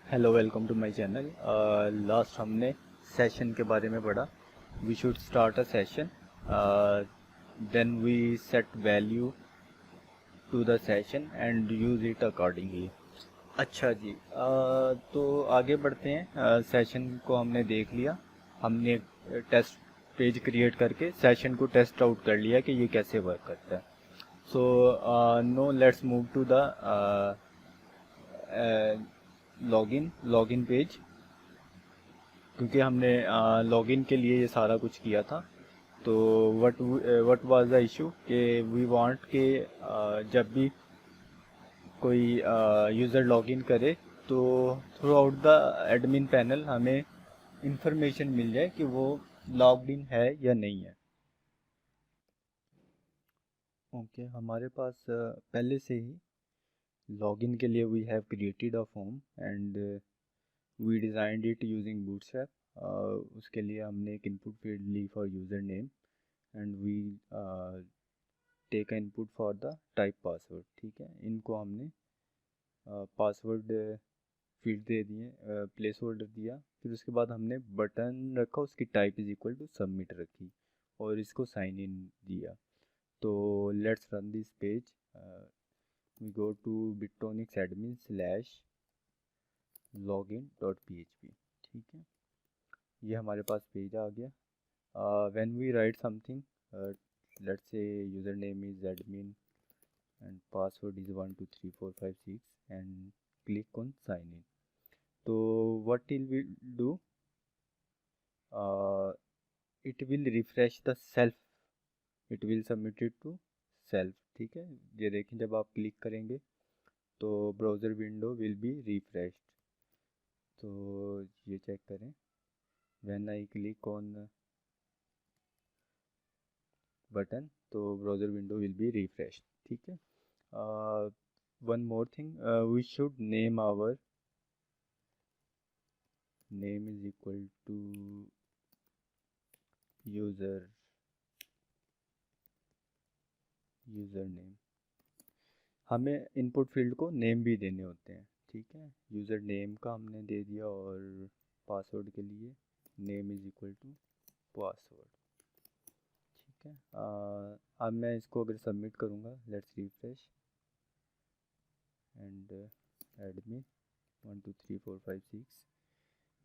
Hello, welcome to my channel. Last हमने session के बारे में पढ़ा। We should start a session, then we set value to the session and use it accordingly. अच्छा जी, तो आगे बढ़ते हैं। सेशन को हमने देख लिया। हमने एक टेस्ट पेज क्रिएट करके सेशन को टेस्ट आउट कर लिया कि ये कैसे वर्क करता है। So no let's move to the login page, क्योंकि हमने लॉगिन के लिए ये सारा कुछ किया था। तो व्हाट वाज द इशू कि वी वांट के जब भी कोई यूज़र लॉगिन करे तो through out the admin panel हमें इंफॉर्मेशन मिल जाए कि वो लॉग्ड इन है या नहीं है। ओके, हमारे पास पहले से ही लॉगिन के लिए we have created a form and we designed it using bootstrap. उसके लिए हमने एक इनपुट फील्ड ली for user name and we take input for the type password. ठीक है, इनको हमने पासवर्ड फील्ड दे दिए, प्लेस होल्डर दिया। फिर उसके बाद हमने बटन रखा, उसकी type is equal to submit रखी और इसको साइन इन दिया। तो let's run this page. We go to Bitronics admin slash login dot php। ठीक है, ये हमारे पास पेज आ गया। when we write something, uh, let's say username is admin and password is 123456 and click on sign in. So what it will do, uh, it will refresh the self, it will submit it to self। ठीक है, ये देखें जब आप click करेंगे तो browser window will be refreshed. तो ये चेक करें, when I click on button तो browser window will be refreshed. ठीक है, one more thing, we should name our name is equal to user name. हमें इनपुट फील्ड को name भी देने होते हैं। ठीक है, यूज़र नेम का हमने दे दिया और पासवर्ड के लिए name is equal to password. ठीक है, अब मैं इसको अगर सबमिट करूँगा, let's refresh and admin 123456।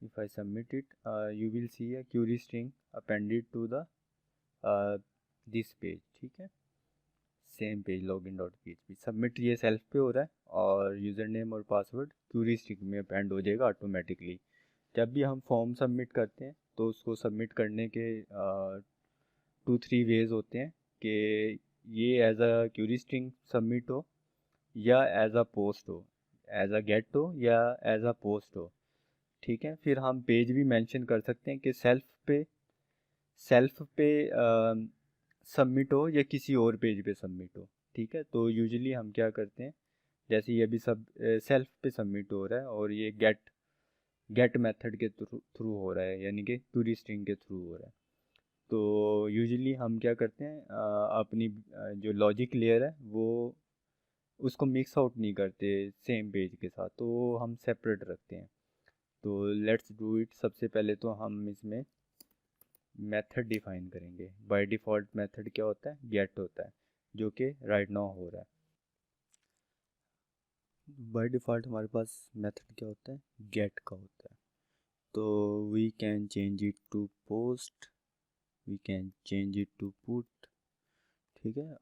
if I submit it, you will see a query string appended to the this page। ठीक है, same page login dot php। Submit ये सेल्फ पे हो रहा है और यूज़र नेम और पासवर्ड क्यूरी स्ट्रिंग में अपेंड हो जाएगा ऑटोमेटिकली। जब भी हम फॉर्म सबमिट करते हैं तो उसको सबमिट करने के 2-3 वेज होते हैं कि ये as a query string submit हो या एज अ पोस्ट हो, एज अ गेट हो या एज अ पोस्ट हो। ठीक है, फिर हम पेज भी मेंशन कर सकते हैं कि सेल्फ पे सबमिट हो या किसी और पेज पे सबमिट हो। ठीक है, तो यूजुअली हम क्या करते हैं, जैसे ये अभी सब सेल्फ पे सबमिट हो रहा है और ये गेट मेथड के थ्रू हो रहा है, यानी कि क्वेरी स्ट्रिंग के थ्रू हो रहा है। तो यूजुअली हम क्या करते हैं, अपनी जो लॉजिक लेयर है वो उसको मिक्स आउट नहीं करते सेम पेज के साथ, तो हम सेपरेट रखते हैं। तो लेट्स डू इट। सबसे पहले तो हम इसमें मेथड डिफाइन करेंगे। बाय डिफ़ॉल्ट मेथड क्या होता है, गेट होता है, जो कि राइट नाउ हो रहा है। बाय डिफ़ॉल्ट हमारे पास मेथड क्या होता है, गेट का होता है। तो we can change it to post, we can change it to put. ठीक है,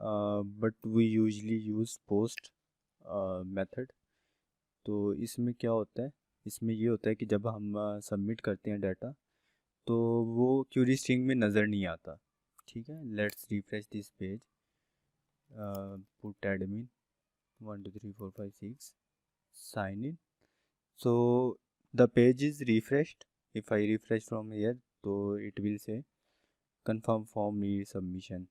but we usually use post method. तो इसमें क्या होता है, इसमें ये होता है कि जब हम सबमिट करते हैं डाटा तो वो क्यूरी स्ट्रिंग में नज़र नहीं आता। ठीक है, let's refresh this page, put admin 123456 sign in। So the page is refreshed। if I refresh from here तो it will say confirm form need submission।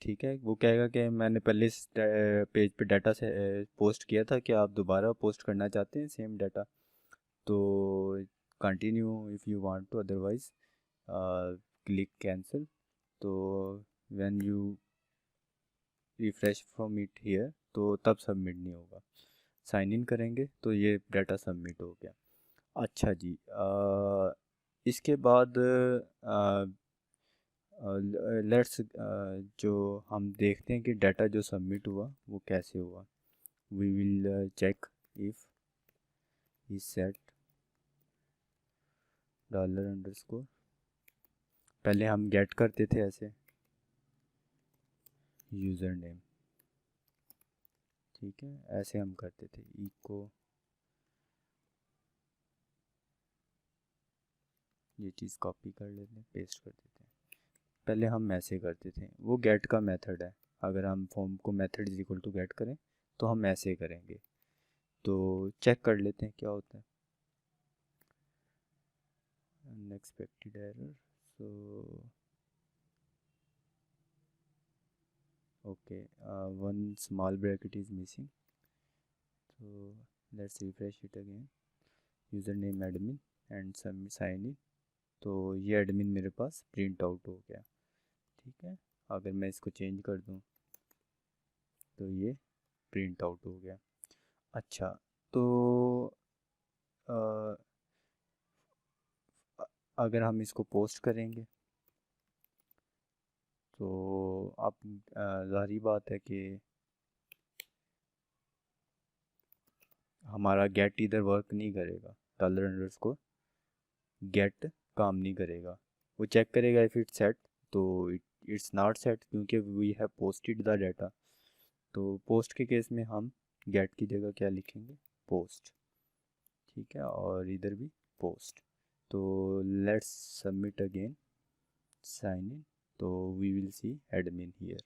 ठीक है, वो कहेगा कि मैंने पहले इस पेज पे डाटा से पोस्ट किया था, कि आप दोबारा पोस्ट करना चाहते हैं सेम डाटा। तो continue if you want to, otherwise click cancel. तो when you refresh from it here तो तब सबमिट नहीं होगा। साइन इन करेंगे तो ये डाटा सबमिट हो गया। अच्छा जी, इसके बाद लेट्स जो हम देखते हैं कि डाटा जो सबमिट हुआ वो कैसे हुआ। We will check if is set dollar underscore. पहले हम गेट करते थे ऐसे यूज़र नेम, ठीक है, ऐसे हम करते थे इको, ये चीज़ कॉपी कर लेते हैं, पेस्ट कर देते हैं। पहले हम ऐसे करते थे, वो गेट का मेथड है। अगर हम फॉर्म को method is equal to get करें तो हम ऐसे करेंगे। तो चेक कर लेते हैं क्या होता है। Unexpected error, so okay, one small bracket is missing, so let's refresh it again, user name admin and सब साइन इन। तो ये एडमिन मेरे पास प्रिंट आउट हो गया, ठीक है। अगर मैं इसको चेंज कर दूं तो ये प्रिंट आउट हो गया। अच्छा, तो अ, अगर हम इसको पोस्ट करेंगे तो अब ज़ाहिर बात है कि हमारा गेट इधर वर्क नहीं करेगा, डॉलर अंडरस्कोर गेट काम नहीं करेगा। वो चेक करेगा इफ़ इट्स सेट, तो इट्स नॉट सेट क्योंकि we have posted the data. तो पोस्ट के केस में हम गेट की जगह क्या लिखेंगे, पोस्ट, ठीक है, और इधर भी पोस्ट। तो let's submit again, sign in, तो we will see admin here,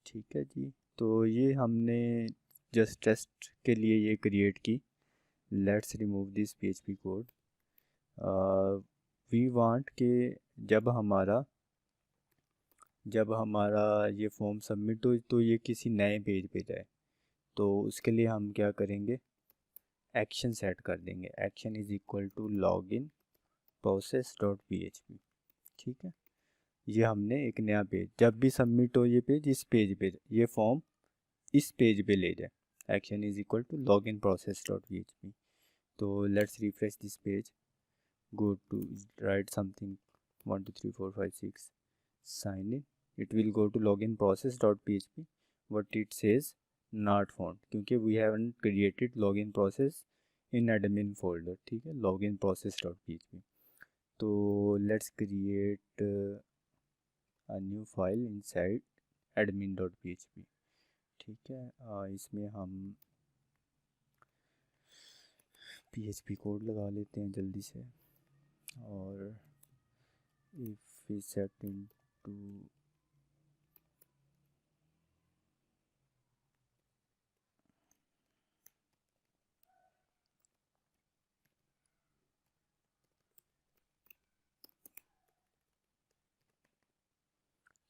ठीक है जी। तो ये हमने जस्ट टेस्ट के लिए ये क्रिएट की। Let's remove this PHP code. We want के जब हमारा जब हमारा ये फॉर्म सबमिट हो तो ये किसी नए पेज पे जाए, तो उसके लिए हम क्या करेंगे, एक्शन सेट कर देंगे। Action is equal to log in process dot P H P, ठीक है। ये हमने एक नया पेज, जब भी सबमिट हो ये पेज, इस पेज पे ये फॉर्म इस पेज पे ले जाए। Action is equal to log in process dot P H P. तो let's refresh this page, go to write something 1 2 3 4 5 6 sign in, it will go to login process.php, what it says not found क्योंकि we haven't created login process in admin folder, ठीक है, login process.php। तो let's create a new file inside admin.php, ठीक है। इसमें हम php code लगा लेते हैं जल्दी से, और if we set into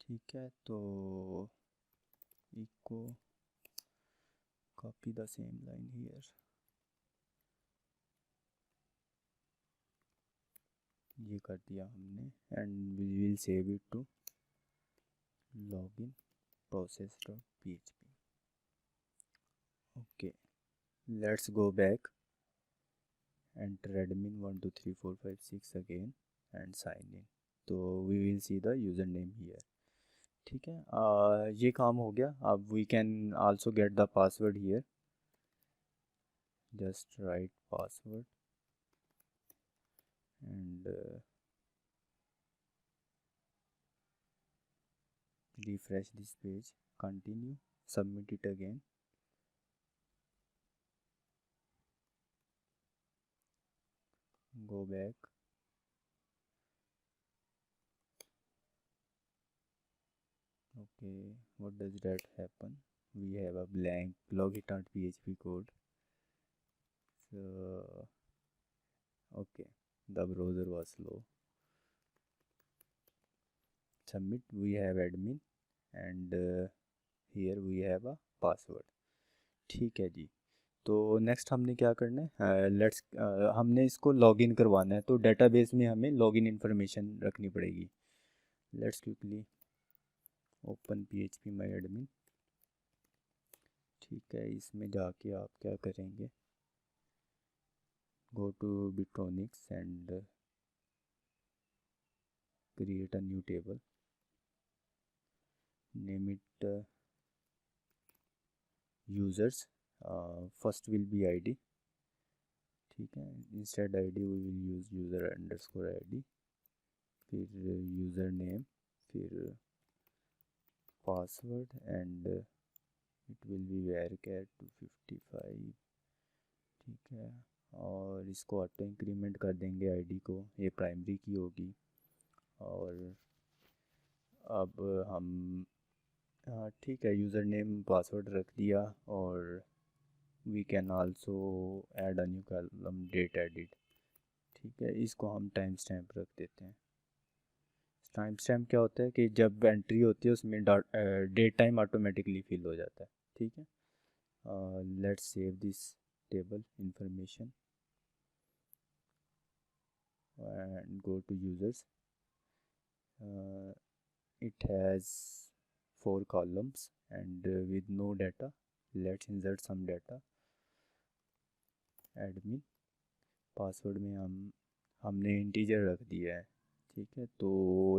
ठीक है, तो echo copy the same line here, ये कर दिया हमने, and we will save it to login process.php। Okay, let's go back, enter admin 1 2 3 4 5 6 again and sign in, तो we will see the user name here, ठीक है। ये काम हो गया। अब we can also get the password here, just write password and refresh this page, continue, submit it again, go back, okay, what does that happen, we have a blank logit.php code, so okay, the browser was slow, submit, we have admin and here we have a password, ठीक है जी। तो next हमने क्या करना है, let's हमने इसको login करवाना है, तो डेटाबेस में हमें लॉगिन इन्फॉर्मेशन रखनी पड़ेगी। Let's quickly open php my admin, ठीक है। इसमें जाके आप क्या करेंगे, go to Bitronics and create a new table, name it users. First will be id, ठीक है, instead id we will use user underscore id, फिर यूज़र नेम, फिर password and it will be varchar 255, ठीक है। और इसको auto increment कर देंगे आईडी को, ये प्राइमरी की होगी। और अब हम ठीक है, यूज़र नेम पासवर्ड रख दिया, और we can also add a new column date edit, ठीक है। इसको हम टाइम स्टैम्प रख देते हैं। टाइम स्टैम्प क्या होता है कि जब एंट्री होती है उसमें डेट टाइम ऑटोमेटिकली फिल हो जाता है, ठीक है। Let's save this table information and go to users. It has 4 columns and with no data. Let's insert some data. admin password में हमने इंटीजर रख दिया है, ठीक है। तो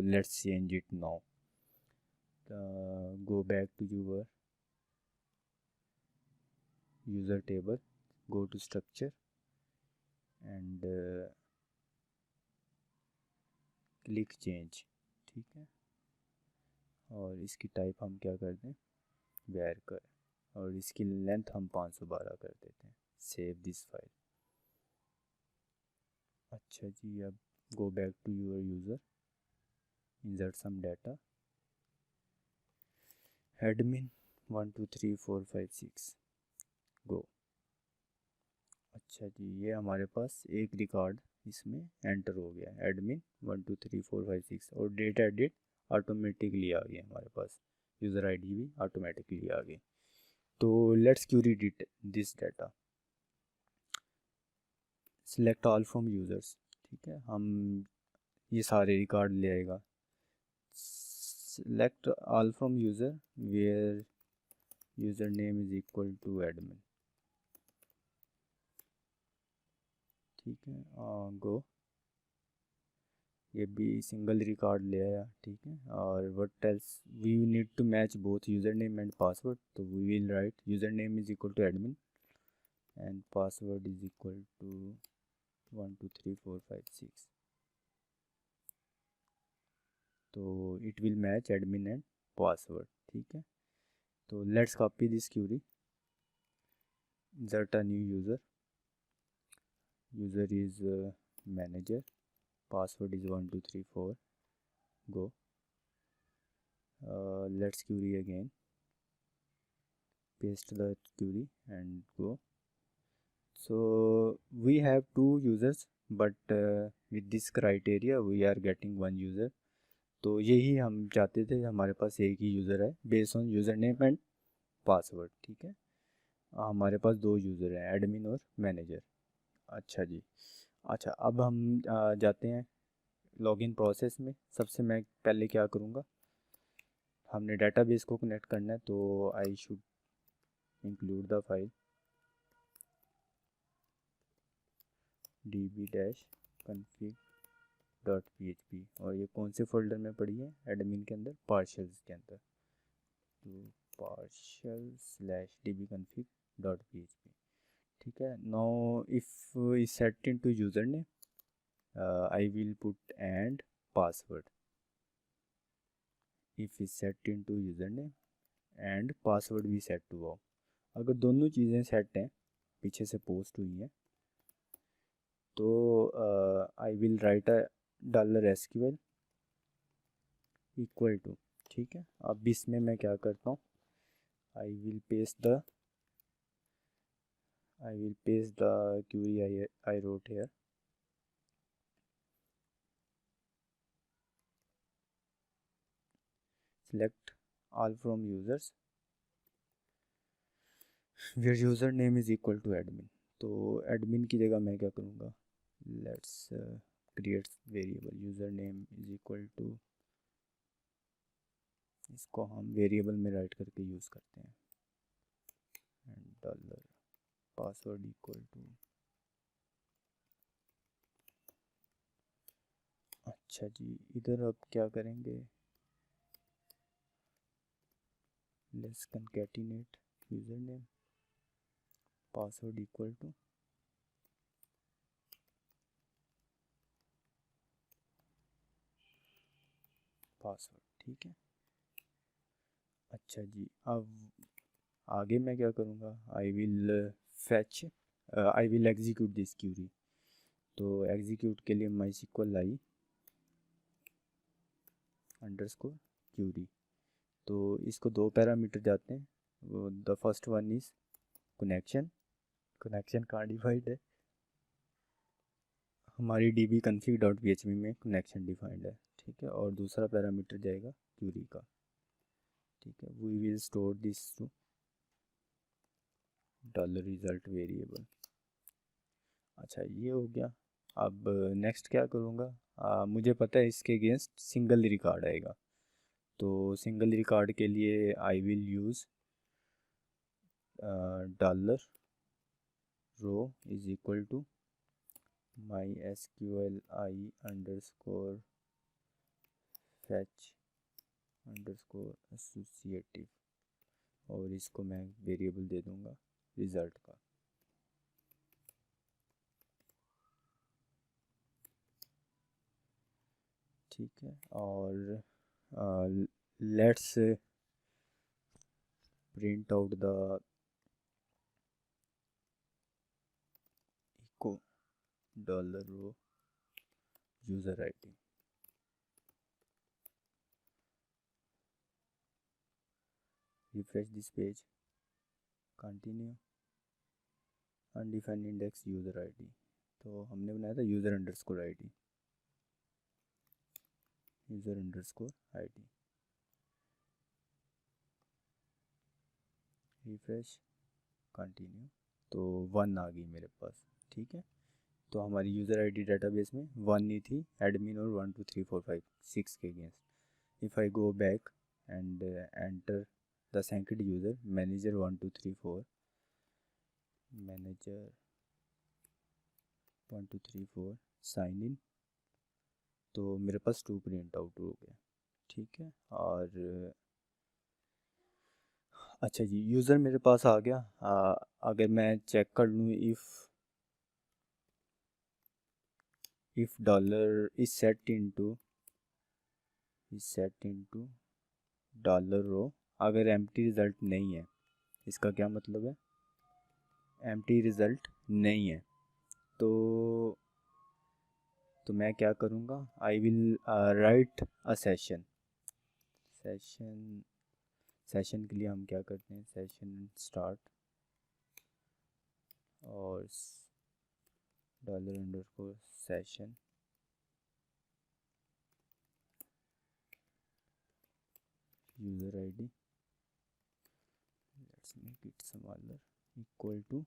let's change it now. Go back to your user table, go to structure and click change, ठीक है। और इसकी टाइप हम क्या कर दें, varchar, और इसकी लेंथ हम 512 कर देते हैं। Save this file. अच्छा जी, अब go back to your user, insert some data, admin 1 2 3 4 5 6, go. अच्छा जी, ये हमारे पास एक रिकॉर्ड इसमें एंटर हो गया, एडमिन 1 2 3 4 5 6, और डेट एडिट ऑटोमेटिकली आ गया हमारे पास, यूज़र आईडी भी ऑटोमेटिकली आ गई। तो let's query this data, select all from users, ठीक है। हम ये सारे रिकॉर्ड ले आएगा। Select all from user where user name is equal to admin, ठीक है। गो, ये भी सिंगल रिकॉर्ड ले आया, ठीक है। और what else, we need to match both user name and password, तो we will write user name is equal to admin and password is equal to 1 2 3 4 5 6, तो it will match admin and password, ठीक है। तो let's copy this query, insert a new user, user is manager, password is 1 2 3 4, go. Let's query again, paste the query and go. So we have 2 users, but with this criteria we are getting 1 user, तो यही हम चाहते थे, हमारे पास एक ही user है based on user name and password, ठीक है। हमारे पास 2 यूज़र हैं, एडमिन और मैनेजर। अच्छा जी, अच्छा अब हम जाते हैं लॉगिन प्रोसेस में। सबसे मैं पहले क्या करूँगा, हमने डेटाबेस को कनेक्ट करना है, तो I should include the file db-config.php, और ये कौन से फोल्डर में पड़ी है, एडमिन के अंदर, पार्शल्स के अंदर, तो partial/dbconfig.php, ठीक है। Now if is set into user name, I will put and password, if is set into user name and password भी सेट हुआ। अगर दोनों चीज़ें सेट हैं, पीछे से पोस्ट हुई हैं, तो I will write a $SQL equal to, ठीक है। अब इसमें मैं क्या करता हूँ, I will paste the query I wrote here, select all from users where user name is equal to admin, तो admin की जगह मैं क्या करूँगा, let's create variable user name is equal to, इसको हम वेरिएबल में राइट करके यूज़ करते हैं, एंड $पासवर्ड इक्वल टू अच्छा जी, इधर अब क्या करेंगे, let's concatenate user name password equal to password, ठीक है। अच्छा जी, अब आगे मैं क्या करूँगा, I will fetch, I will execute this query. तो एग्जीक्यूट के लिए MySQL आई अंडरस्कोर क्यूरी। तो इसको दो पैरामीटर जाते हैं, वो the first one is connection, connection कहाँ डिफाइंड है, हमारी dbconfig.php में कनेक्शन डिफाइंड है, ठीक है। और दूसरा पैरामीटर जाएगा क्यूरी का, ठीक है। We will store this to $result variable. अच्छा, ये हो गया। अब नेक्स्ट क्या करूँगा, मुझे पता है इसके अगेंस्ट सिंगल रिकॉर्ड आएगा, तो सिंगल रिकॉर्ड के लिए I will use dollar row is equal to MySQL I underscore fetch underscore associative, और इसको मैं वेरिएबल दे दूँगा रिज़ल्ट का। ठीक है, और let's print out the echo dollar row user ID. Refresh this page, continue, undefined index user ID. तो हमने बनाया था user underscore ID, user underscore ID. Refresh, continue, तो 1 आ गई मेरे पास, ठीक है। तो हमारी यूज़र आईडी डेटाबेस में 1 ही थी, एडमिन और 1 2 3 4 5 6 के against. If I go back and enter the second user manager 1 2 3 4, manager 1 2 3 4 sign in, तो मेरे पास 2 प्रिंट आउट हो गया, ठीक है। और अच्छा जी, यूज़र मेरे पास आ गया। अगर मैं चेक कर लूँ, if dollar is set into dollar row, अगर एम्प्टी रिज़ल्ट नहीं है, इसका क्या मतलब है, एम्प्टी रिज़ल्ट नहीं है, तो मैं क्या करूँगा, I will write a session के लिए हम क्या करते हैं, सेशन स्टार्ट और dollar underscore session user ID, let's make it smaller, equal to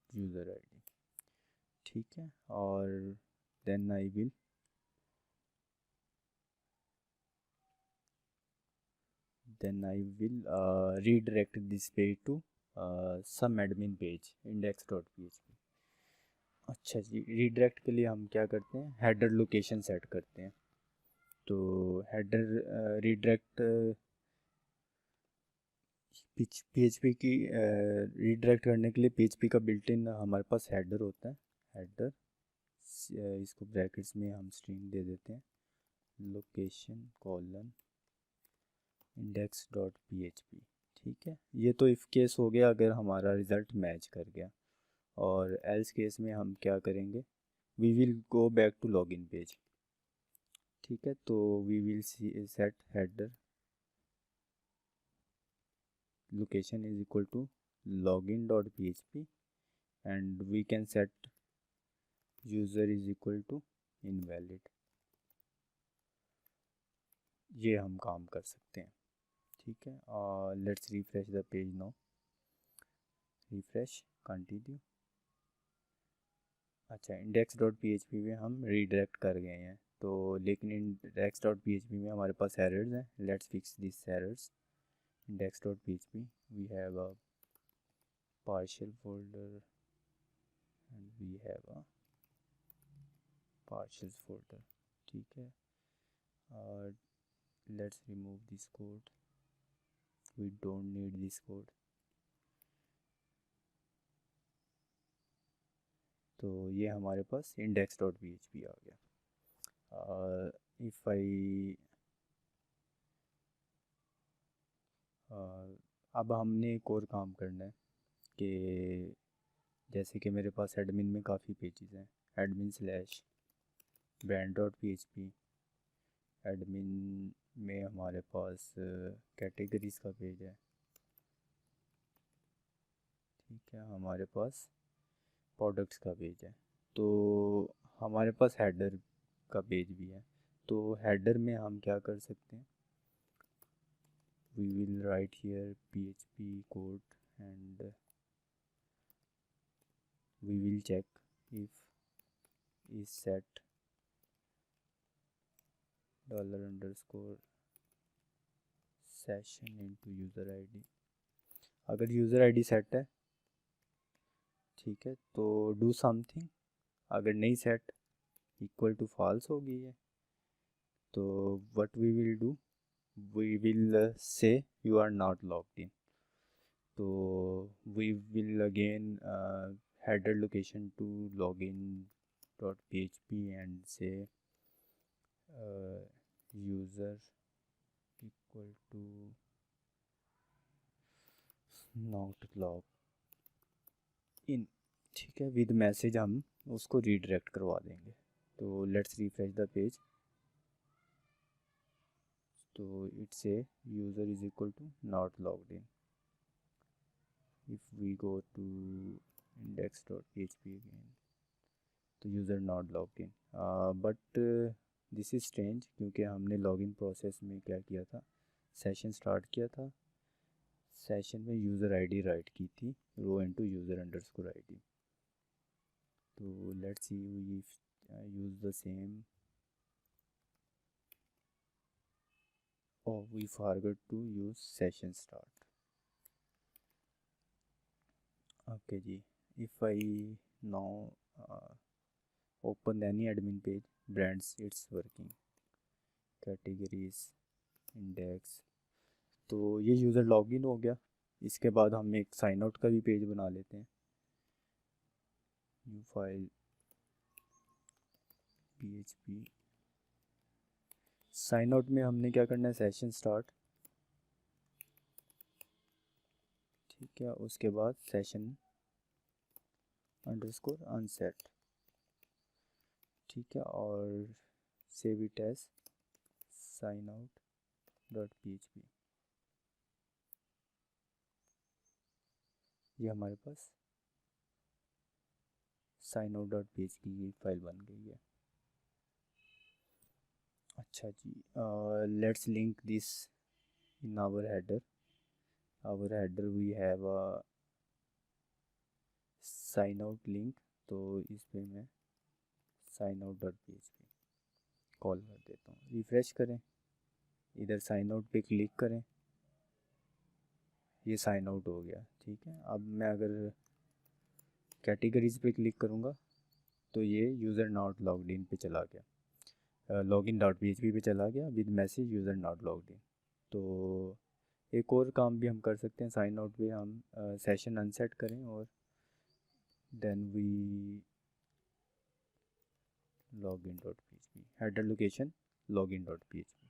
user ID, ठीक है। और then I will redirect this page to some admin page index.php। अच्छा जी, रीडायरेक्ट के लिए हम क्या करते हैं, हेडर लोकेशन सेट करते हैं। तो हेडर रीडायरेक्ट PHP की रीडायरेक्ट करने के लिए PHP का बिल्ट इन हमारे पास हेडर होता है, हेडर, इसको ब्रैकेट्स में हम स्ट्रिंग दे देते हैं, लोकेशन कॉलन index.php, ठीक है। ये तो इफ़ केस हो गया अगर हमारा रिज़ल्ट मैच कर गया, और एल्स केस में हम क्या करेंगे, we will go back to login page, ठीक है। तो we will set header location is equal to login.php and we can set user is equal to invalid, ये हम काम कर सकते हैं, ठीक है। और let's refresh the page now, refresh, continue. अच्छा, index.php में हम रीडायरेक्ट कर गए हैं, तो लेकिन index.php में हमारे पास एरर्स हैं, let's fix this errors. index.php we have a partial folder and we have a partials folder. ठीक है, let's remove this code, we don't need this code. तो ये हमारे पास index.php आ गया. if I अब हमने एक और काम करना है कि जैसे कि मेरे पास एडमिन में काफ़ी पेजेस हैं, admin/brand.php, एडमिन में हमारे पास कैटेगरीज़ का पेज है, ठीक है, हमारे पास प्रोडक्ट्स का पेज है, तो हमारे पास हेडर का पेज भी है. तो हेडर में हम क्या कर सकते हैं, we will write here PHP code and we will check if is set $_ session into user ID. अगर यूज़र ID सेट है, ठीक है, तो डू समथिंग. अगर नहीं सेट, इक्वल टू फॉल्स होगी है, तो what we will do, we will say you are not logged in. So we will again header location to login.php and say user equal to not logged in. ठीक है, with message हम उसको redirect करवा देंगे. तो let's refresh the page. तो it's say user is equal to not logged in. If we go to index.php again, तो user not logged in. But this is strange, क्योंकि हमने लॉगिन प्रोसेस में क्या किया था, सेशन स्टार्ट किया था, सेशन में यूज़र आईडी राइट की थी, रो इनटू user_id. तो let's see we use the same. Oh, we forgot to use session start. Okay जी, if I now open any admin page, brands, it's working, categories, index. तो ये user login हो गया. इसके बाद हम एक साइन आउट का भी पेज बना लेते हैं. New file php. Sign out में हमने क्या करना है, सेशन स्टार्ट, ठीक है, उसके बाद सेशन अंडरस्कोर अनसेट, ठीक है, और save it as sign out dot php. ये हमारे पास साइन आउट डॉट php की फाइल बन गई है. अच्छा जी, let's link this in our header. Our header we have a sign out link. तो इस पे मैं sign out dot php call कर देता हूँ. रिफ्रेश करें, इधर साइन आउट पे क्लिक करें, ये साइन आउट हो गया, ठीक है. अब मैं अगर कैटेगरीज पे क्लिक करूँगा तो ये यूज़र नॉट लॉग्ड इन पे चला गया, लॉगिन डॉट php पे चला गया with message user not logged इन. तो एक और काम भी हम कर सकते हैं, साइन आउट पे हम सेशन अनसेट करें और then we login dot php, header location login dot php.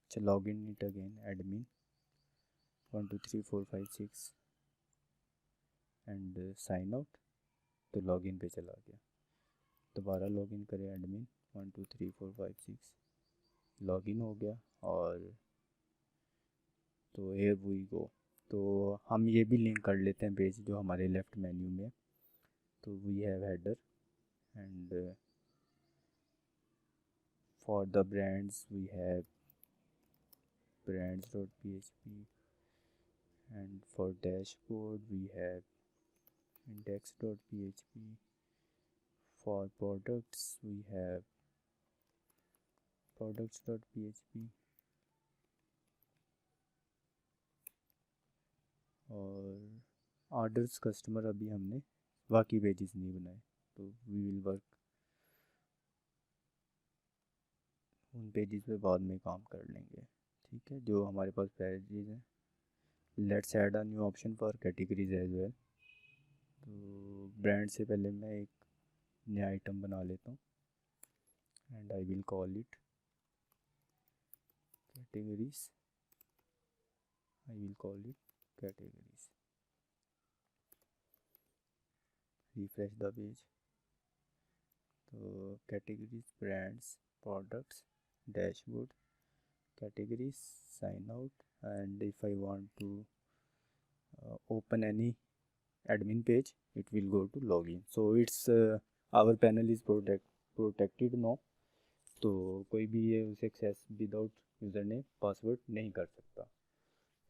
अच्छा, login it again, admin 1 2 3 4 5 6 and sign out, तो लॉगिन पे चला गया. दोबारा लॉगिन करें, एडमिन 1 2 3 4 5 6, लॉगिन हो गया. और तो here we go. तो हम ये भी लिंक कर लेते हैं पेज जो हमारे लेफ़्ट मेन्यू में. तो we have header and for the brands we have brands.php and for dashboard we have index.php. for products we have products.php. और ऑर्डर्स कस्टमर अभी हमने बाकी पेजेस नहीं बनाए। तो वी विल वर्क उन पेजेस पे बाद में काम कर लेंगे। ठीक है, जो हमारे पास पेजेस हैं, let's add a new option for categories as well. तो ब्रांड से पहले मैं एक नया आइटम बना लेता हूँ and I will call it categories. I will call it categories. Refresh the page. तो categories, brands, products, dashboard, categories, sign out, and if I want to open any admin page, it will go to login. So it's our panel is protected now, तो कोई भी ये उसे access without user name password नहीं कर सकता।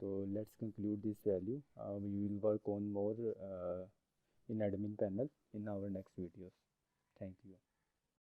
तो let's conclude this value. We will work on more in admin panel in our next videos. Thank you.